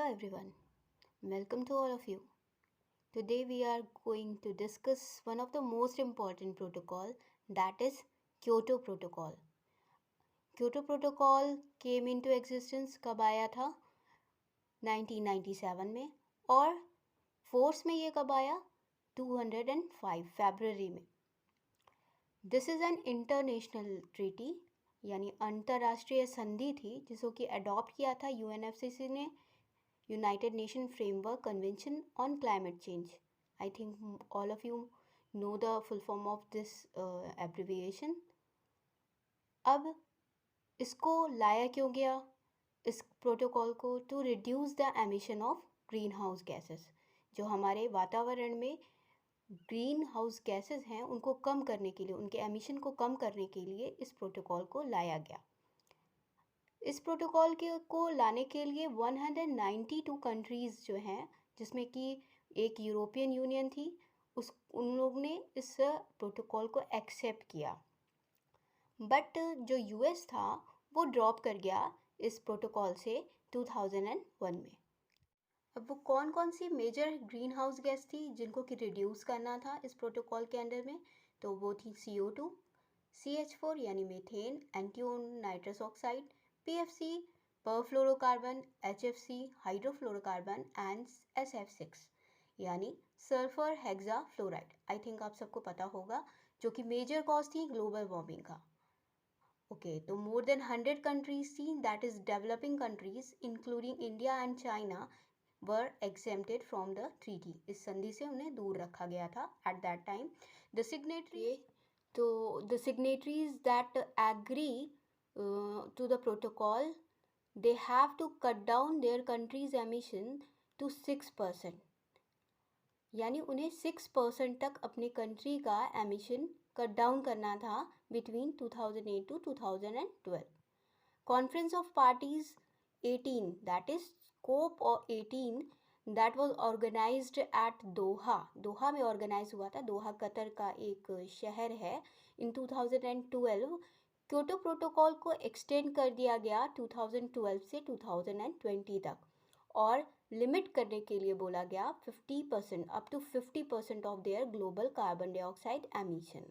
everyone, welcome to all of you. Today we are going to discuss one of the most important protocol, that is Kyoto Protocol. Kyoto Protocol came into existence कब आया था 1997 में और force में ये कब आया 205 फरवरी में. This is an international treaty यानी अंतर्राष्ट्रीय संधि थी जिसको कि अडॉप्ट किया था यूएनएफसीसी ने, United Nations Framework Convention on Climate Change. I think all of you know the full form of this abbreviation. अब इसको लाया क्यों गया इस प्रोटोकॉल को? To reduce the emission of green house gases. जो हमारे वातावरण में ग्रीन हाउस गैसेस हैं उनको कम करने के लिए, उनके एमिशन को कम करने के लिए इस प्रोटोकॉल को लाया गया. इस प्रोटोकॉल को लाने के लिए 192 कंट्रीज़ जो हैं, जिसमें कि एक यूरोपियन यूनियन थी, उन लोग ने इस प्रोटोकॉल को एक्सेप्ट किया. बट जो यूएस था वो ड्रॉप कर गया इस प्रोटोकॉल से 2001 में. अब वो कौन कौन सी मेजर ग्रीन हाउस गैस थी जिनको कि रिड्यूस करना था इस प्रोटोकॉल के अंडर में? तो वो थी CO2, CH4 यानी मीथेन, एंटीओन nitrous oxide, PFC, perfluorocarbon, HFC, hydrofluorocarbon and SF6 यानी sulphur hexafluoride. I think आप सबको पता होगा, जो कि मेजर कॉज थी ग्लोबल वार्मिंग का. ओके, तो मोर देन 100 कंट्रीज थी, that is developing countries including India and China, were exempted from the treaty. इस संधि से उन्हें दूर रखा गया था at that time. The signatory, तो the signatories that agree to the protocol, they have to cut down their country's emission to 6%. यानी उन्हें 6% तक अपने कंट्री का एमिशन कट डाउन करना था between 2008 to 2012. Conference of parties 18, that is COP 18, that was organised at Doha में organise हुआ था. दोहा कतर का एक शहर है. इन 2012 क्योटो प्रोटोकॉल को एक्सटेंड कर दिया गया 2012 से 2020 तक, और लिमिट करने के लिए बोला गया 50%, up to 50% of their global carbon dioxide emission.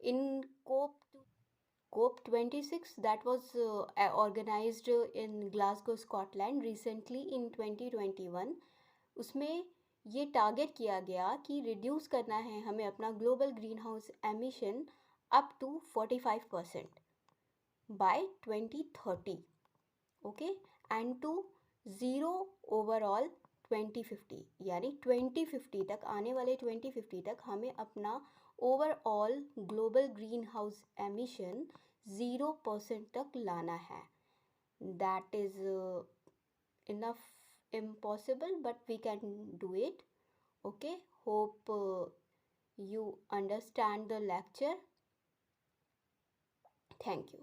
In COP 26 that was organized in Glasgow, Scotland recently in 2021, उसमें ये टारगेट किया गया कि रिड्यूस करना है हमें अपना global green house emission up to 45% by 2030, okay, and to zero overall 2050. यानी 2050 तक, आने वाले 2050 तक हमें अपना overall global green house emission 0% तक लाना है. That is enough impossible, but we can do it. Okay, hope you understand the lecture. Thank you.